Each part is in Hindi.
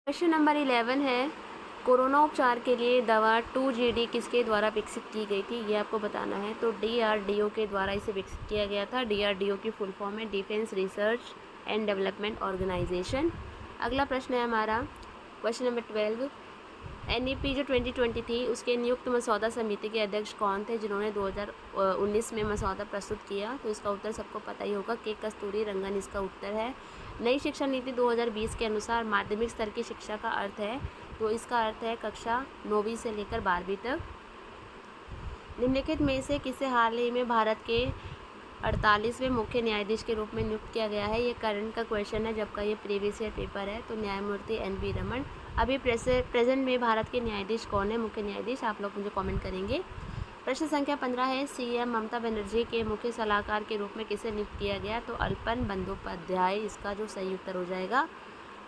क्वेश्चन नंबर 11 है, कोरोना उपचार के लिए दवा 2GD किसके द्वारा विकसित की गई थी, ये आपको बताना है। तो DRDO के द्वारा इसे विकसित किया गया था। DRDO की फुल फॉर्म है defence research and development organisation. अगला प्रश्न है हमारा क्वेश्चन नंबर 12, NEP जो 2020 थी उसके नियुक्त मसौदा समिति के अध्यक्ष कौन थे जिन्होंने 2019 में मसौदा प्रस्तुत किया। तो इसका उत्तर सबको पता ही होगा, के कस्तूरी रंगन इसका उत्तर है। नई शिक्षा नीति 2020 के अनुसार माध्यमिक स्तर की शिक्षा का अर्थ है, तो इसका अर्थ है कक्षा 9वीं से लेकर 12वीं तक। निम्नलिखित में से किसे हाल ही में भारत के 48वें मुख्य न्यायाधीश के रूप में नियुक्त किया गया है। ये करंट का क्वेश्चन है, जबकि ये प्रीवियस ईयर पेपर है। तो न्यायमूर्ति NV रमन। अभी प्रेजेंट में भारत के न्यायाधीश कौन है, मुख्य न्यायाधीश, आप लोग मुझे कमेंट करेंगे। प्रश्न संख्या 15 है, CM ममता बनर्जी के मुख्य सलाहकार के रूप में किसे नियुक्त किया गया। तो अल्पन बंदोपाध्याय इसका जो सही उत्तर हो जाएगा।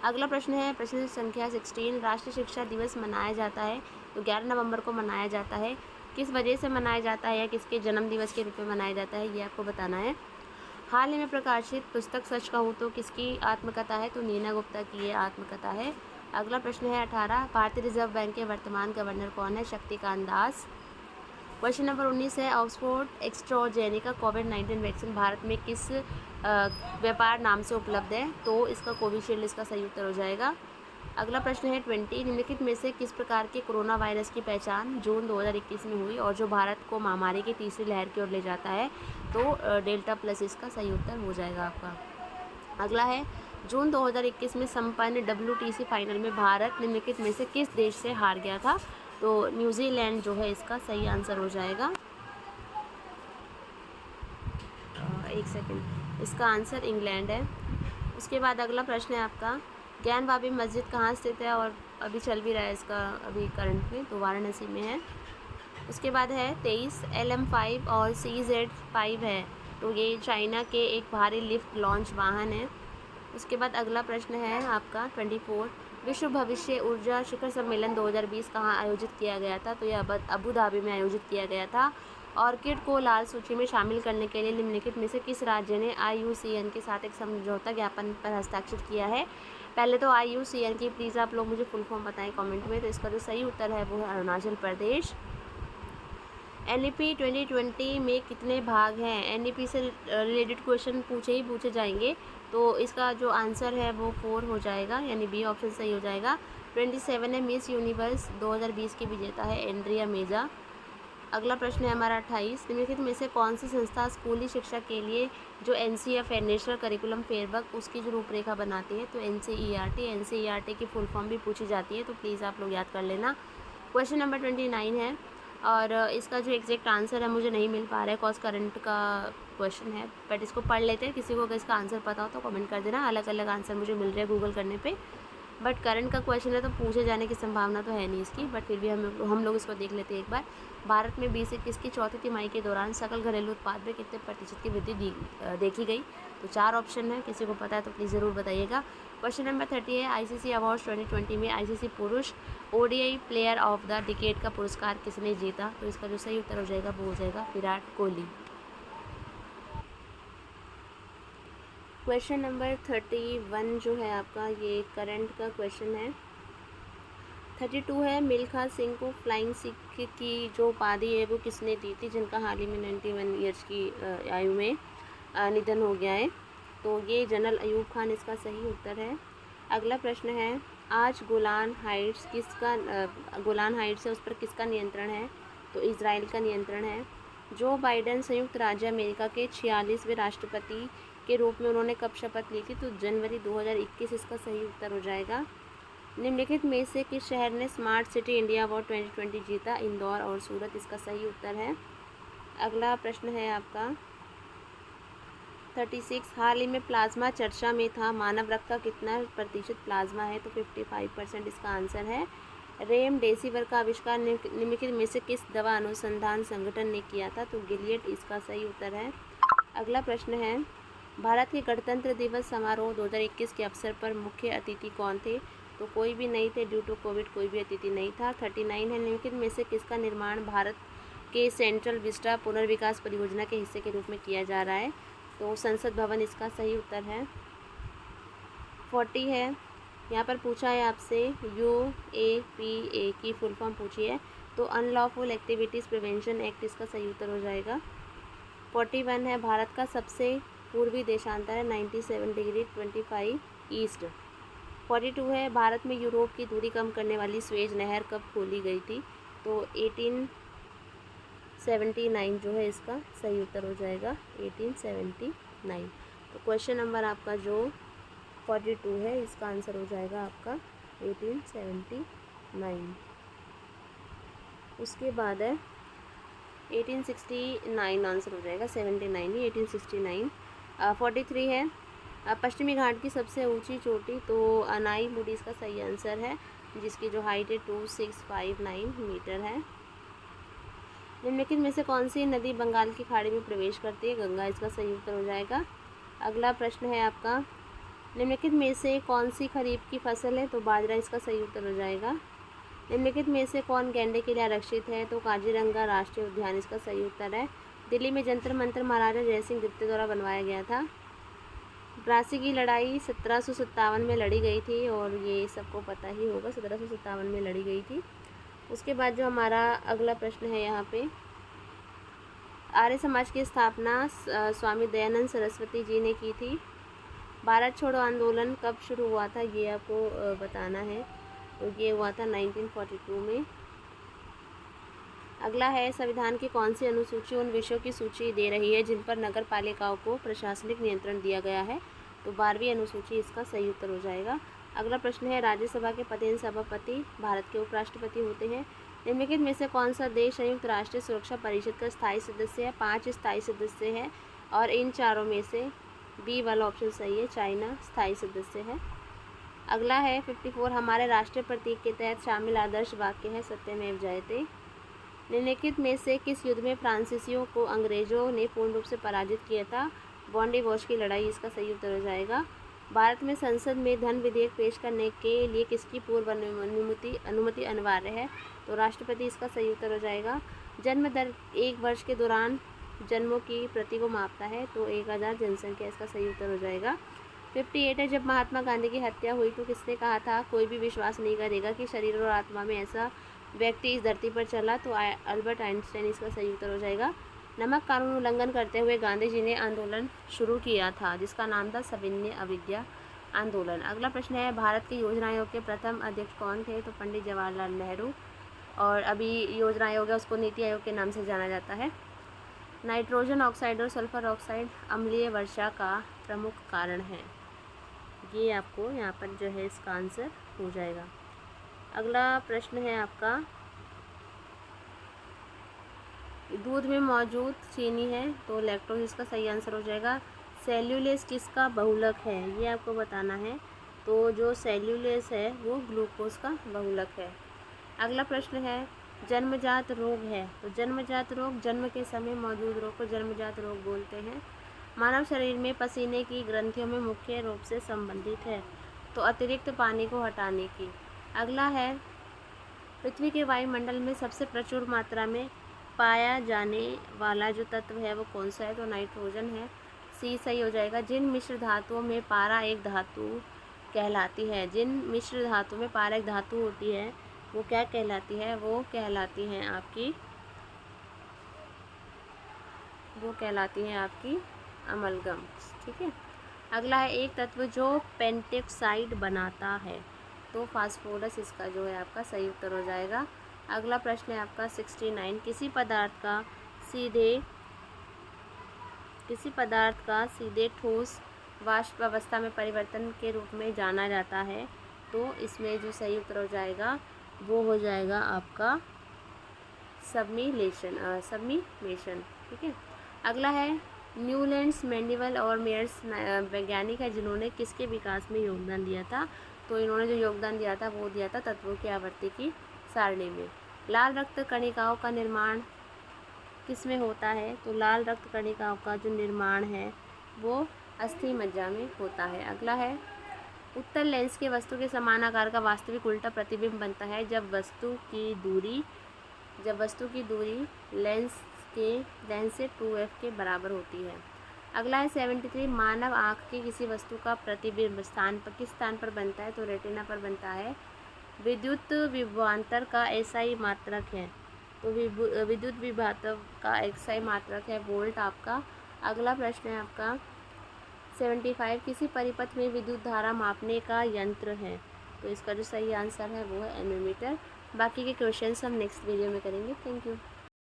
अगला प्रश्न है प्रश्न संख्या 16, राष्ट्रीय शिक्षा दिवस मनाया जाता है तो 11 नवंबर को मनाया जाता है, किस वजह से मनाया जाता है या किसके जन्म दिवस के रूप में मनाया जाता है, ये आपको बताना है। हाल ही में प्रकाशित पुस्तक सच कहूँ तो किसकी आत्मकथा है। तो नीना गुप्ता की ये आत्मकथा है। अगला प्रश्न है 18, भारतीय रिजर्व बैंक के वर्तमान गवर्नर कौन है। शक्तिकांत दास। क्वेश्चन नंबर 19 है, ऑक्सफोर्ड एस्ट्राजेनेका कोविड-19 वैक्सीन भारत में किस व्यापार नाम से उपलब्ध है। तो इसका कोविशील्ड इसका सही उत्तर हो जाएगा। अगला प्रश्न है 20, निम्नलिखित में से किस प्रकार के कोरोना वायरस की पहचान जून 2021 में हुई और जो भारत को महामारी की तीसरी लहर की ओर ले जाता है। तो डेल्टा प्लस इसका सही उत्तर हो जाएगा आपका। अगला है, जून 2021 में संपन्न WTC फाइनल में भारत निम्नलिखित में से किस देश से हार गया था। तो न्यूजीलैंड जो है इसका सही आंसर हो जाएगा। एक सेकंड, इसका आंसर इंग्लैंड है। उसके बाद अगला प्रश्न है आपका, ज्ञान बाबी मस्जिद कहाँ स्थित है और अभी चल भी रहा है इसका अभी करंट में, तो वाराणसी में है। उसके बाद है 23, LM5 और CZ5 है, तो ये चाइना के एक भारी लिफ्ट लॉन्च वाहन है। उसके बाद अगला प्रश्न है आपका 24, विश्व भविष्य ऊर्जा शिखर सम्मेलन 2020 कहाँ आयोजित किया गया था। तो यह अबू धाबी में आयोजित किया गया था। ऑर्किड को लाल सूची में शामिल करने के लिए निम्नलिखित में से किस राज्य ने IUCN के साथ एक समझौता ज्ञापन पर हस्ताक्षर किया है। पहले तो IUCN की प्लीज़ आप लोग मुझे फुल फॉर्म बताएं कमेंट में। तो इसका जो सही उत्तर है वो है अरुणाचल प्रदेश। NEP 2020 में कितने भाग हैं। NEP से रिलेटेड क्वेश्चन पूछे जाएंगे, तो इसका जो आंसर है वो 4 हो जाएगा, यानी B ऑप्शन सही हो जाएगा। 27 है, मिस यूनिवर्स 2020 की विजेता है एंड्रिया मेजा। अगला प्रश्न है हमारा 28, निम्नलिखित में से कौन सी संस्था स्कूली शिक्षा के लिए जो NCF है नेशनल करिकुलम फ्रेमवर्क उसकी जो रूपरेखा बनाती है। तो NCERT की फुल फॉर्म भी पूछी जाती है, तो प्लीज़ आप लोग याद कर लेना। क्वेश्चन नंबर 29 है और इसका जो एग्जैक्ट आंसर है मुझे नहीं मिल पा रहा है, कॉज करंट का क्वेश्चन है, बट इसको पढ़ लेते हैं। किसी को अगर इसका आंसर पता हो तो कमेंट कर देना। अलग अलग आंसर मुझे मिल रहे हैं गूगल करने पे, बट करंट का क्वेश्चन है तो पूछे जाने की संभावना तो है नहीं इसकी, बट फिर भी हम लोग इसको देख लेते हैं एक बार। भारत में 2021 की चौथी तिमाही के दौरान सकल घरेलू उत्पाद में कितने प्रतिशत की वृद्धि देखी गई। तो 4 ऑप्शन है, किसी को पता है तो प्लीज़ ज़रूर बताइएगा। क्वेश्चन नंबर 30 है, ICC अवार्ड्स 2020 में ICC पुरुष ODI player of the decade का पुरस्कार किसने जीता। तो इसका जो सही उत्तर हो जाएगा वो हो जाएगा विराट कोहली। क्वेश्चन नंबर 31 जो है आपका ये करंट का क्वेश्चन है। 32 है, मिल्खा सिंह को फ्लाइंग सिख की जो उपाधि है वो किसने दी थी, जिनका हाल ही में 91 ईयर्स की आयु में निधन हो गया है। तो ये जनरल अयूब खान इसका सही उत्तर है। अगला प्रश्न है, आज गोलान हाइट्स गोलान हाइट्स है उस पर किसका नियंत्रण है। तो इजराइल का नियंत्रण है। जो बाइडेन संयुक्त राज्य अमेरिका के 46वें राष्ट्रपति के रूप में उन्होंने कब शपथ ली थी। तो जनवरी 2021 इसका सही उत्तर हो जाएगा। निम्नलिखित में से किस शहर ने स्मार्ट सिटी इंडिया अवार्ड 2020 जीता। इंदौर और सूरत इसका सही उत्तर है। अगला प्रश्न है आपका 36, हाल ही में प्लाज्मा चर्चा में था, मानव रक्त का कितना प्रतिशत प्लाज्मा है। तो 55% इसका आंसर है। रेमडेसिविर का आविष्कार निम्नलिखित में से किस दवा अनुसंधान संगठन ने किया था। तो गिलियड इसका सही उत्तर है। अगला प्रश्न है, भारत के गणतंत्र दिवस समारोह 2021 के अवसर पर मुख्य अतिथि कौन थे। तो कोई भी नहीं थे, ड्यू टू कोविड कोई भी अतिथि नहीं था। 39 है, निम्नलिखित में से किसका निर्माण भारत के सेंट्रल विस्टा पुनर्विकास परियोजना के हिस्से के रूप में किया जा रहा है। तो संसद भवन इसका सही उत्तर है। 40 है, यहाँ पर पूछा है आपसे UAPA की फुल फॉर्म पूछी है, तो अनलॉफुल एक्टिविटीज़ प्रिवेंशन एक्ट इसका सही उत्तर हो जाएगा। 41 है, भारत का सबसे पूर्वी देशांतर है 97 डिग्री 25 ईस्ट। 42 है, भारत में यूरोप की दूरी कम करने वाली स्वेज नहर कब खोली गई थी, तो 1879 जो है इसका सही उत्तर हो जाएगा 1879। तो क्वेश्चन नंबर आपका जो 42 है इसका आंसर हो जाएगा आपका 1879। उसके बाद है 1869 आंसर हो जाएगा, 79 नहीं 1869। 43 है, पश्चिमी घाट की सबसे ऊंची चोटी, तो अनाई मुडी इसका सही आंसर है, जिसकी जो हाइट है 2659 मीटर है। निम्नलिखित में से कौन सी नदी बंगाल की खाड़ी में प्रवेश करती है, गंगा इसका सही उत्तर हो जाएगा। अगला प्रश्न है आपका, निम्नलिखित में से कौन सी खरीफ की फसल है, तो बाजरा इसका सही उत्तर हो जाएगा। निम्नलिखित में से कौन गैंडे के लिए आरक्षित है, तो काजीरंगा राष्ट्रीय उद्यान इसका सही उत्तर है। दिल्ली में जंतर मंतर महाराजा जयसिंह द्वितीय द्वारा बनवाया गया था। प्लासी की लड़ाई 1757 में लड़ी गई थी, और ये सबको पता ही होगा 1757 में लड़ी गई थी। उसके बाद जो हमारा अगला प्रश्न है यहाँ पे, आर्य समाज की स्थापना स्वामी दयानंद सरस्वती जी ने की थी। भारत छोड़ो आंदोलन कब शुरू हुआ था, ये आपको बताना है, तो ये हुआ था 1942 में। अगला है, संविधान की कौन सी अनुसूची उन विषयों की सूची दे रही है जिन पर नगर पालिकाओं को प्रशासनिक नियंत्रण दिया गया है, तो 12वीं अनुसूची इसका सही उत्तर हो जाएगा। अगला प्रश्न है, राज्यसभा के पदेन सभापति भारत के उपराष्ट्रपति होते हैं। निम्नलिखित में से कौन सा देश संयुक्त राष्ट्र सुरक्षा परिषद का स्थायी सदस्य है, 5 स्थायी सदस्य है, और इन चारों में से बी वाला ऑप्शन सही है, चाइना स्थायी सदस्य है। अगला है 54, हमारे राष्ट्रीय प्रतीक के तहत शामिल आदर्श वाक्य है सत्यमेव जयते। निम्नलिखित में से किस युद्ध में फ्रांसीसियों को अंग्रेजों ने पूर्ण रूप से पराजित किया था, बॉन्डी वॉश की लड़ाई इसका सही उत्तर हो जाएगा। भारत में संसद में धन विधेयक पेश करने के लिए किसकी पूर्व अनुमति अनिवार्य है, तो राष्ट्रपति इसका सही उत्तर हो जाएगा। जन्म दर 1 वर्ष के दौरान जन्मों की प्रति को मापता है, तो 1000 जनसंख्या इसका सही उत्तर हो जाएगा। 58 है, जब महात्मा गांधी की हत्या हुई तो किसने कहा था, कोई भी विश्वास नहीं करेगा कि शरीर और आत्मा में ऐसा व्यक्ति इस धरती पर चला, तो अल्बर्ट आइंस्टाइन इसका सही उत्तर हो जाएगा। नमक कानून उल्लंघन करते हुए गांधी जी ने आंदोलन शुरू किया था, जिसका नाम था सविनय अवज्ञा आंदोलन। अगला प्रश्न है, भारत के योजना आयोग के प्रथम अध्यक्ष कौन थे, तो पंडित जवाहरलाल नेहरू, और अभी योजना आयोग है उसको नीति आयोग के नाम से जाना जाता है। नाइट्रोजन ऑक्साइड और सल्फर ऑक्साइड अम्लीय वर्षा का प्रमुख कारण है, ये आपको यहाँ पर जो है इसका आंसर हो जाएगा। अगला प्रश्न है आपका, दूध में मौजूद चीनी है, तो लैक्टोज इसका सही आंसर हो जाएगा। सेल्यूलेस किसका बहुलक है, ये आपको बताना है, तो जो सेल्यूलेस है वो ग्लूकोज का बहुलक है। अगला प्रश्न है, जन्मजात रोग है, तो जन्मजात रोग जन्म के समय मौजूद रोग को जन्मजात रोग बोलते हैं। मानव शरीर में पसीने की ग्रंथियों में मुख्य रूप से संबंधित है, तो अतिरिक्त पानी को हटाने की। अगला है, पृथ्वी के वायुमंडल में सबसे प्रचुर मात्रा में पाया जाने वाला जो तत्व है वो कौन सा है, तो नाइट्रोजन है, सी सही हो जाएगा। जिन मिश्र धातुओं में पारा एक धातु कहलाती है, जिन मिश्र धातुओं में पारा एक धातु होती है वो क्या कहलाती है, वो कहलाती हैं आपकी अमलगम, ठीक है। अगला है, एक तत्व जो पेंटेक्साइड बनाता है, तो फास्फोरस इसका जो है आपका सही उत्तर हो जाएगा। अगला प्रश्न है आपका 69, किसी पदार्थ का सीधे ठोस वाष्प अवस्था में परिवर्तन के रूप में जाना जाता है, तो इसमें जो सही उत्तर हो जाएगा वो हो जाएगा आपका सबमिमेशन, ठीक है। अगला है, न्यूलैंड्स, मेंडेविल और मेयर्स वैज्ञानिक है जिन्होंने किसके विकास में योगदान दिया था, तो इन्होंने जो योगदान दिया था वो दिया था तत्वों की आवर्ती की सारणी में। लाल रक्त कणिकाओं का निर्माण किस में होता है, तो लाल रक्त कणिकाओं का जो निर्माण है वो अस्थि मज्जा में होता है। अगला है, उत्तल लेंस के वस्तु के समान आकार का वास्तविक उल्टा प्रतिबिंब बनता है जब वस्तु की दूरी लेंस से 2f के बराबर होती है। अगला है 73, मानव आँख की किसी वस्तु का प्रतिबिंब स्थान पर किस स्थान पर बनता है, तो रेटिना पर बनता है। विद्युत विभवांतर का एसआई मात्रक है, तो विद्युत विभवांतर का एसआई मात्रक है वोल्ट आपका। अगला प्रश्न है आपका 75, किसी परिपथ में विद्युत धारा मापने का यंत्र है, तो इसका जो सही आंसर है वो है एमीमीटर। बाकी के क्वेश्चंस हम नेक्स्ट वीडियो में करेंगे। Thank you.